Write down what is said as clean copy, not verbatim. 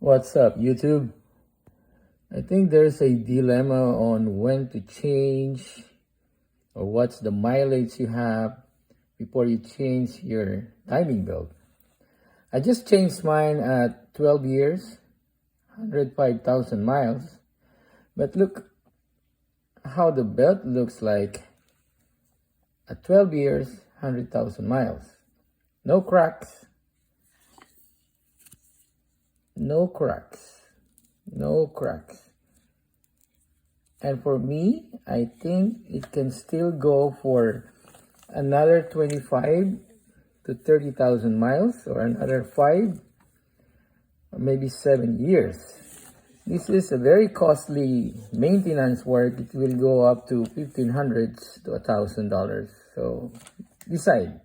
What's up, YouTube? I think there's a dilemma on when to change or what's the mileage you have before you change your timing belt. I just changed mine at 12 years, 105,000 miles. But look how the belt looks like at 12 years, 100,000 miles. No cracks. No cracks. No cracks. And for me, I think it can still go for another 25 to 30,000 miles or another 5 or maybe 7 years. This is a very costly maintenance work. It will go up to $1,500 to $1,000. So decide.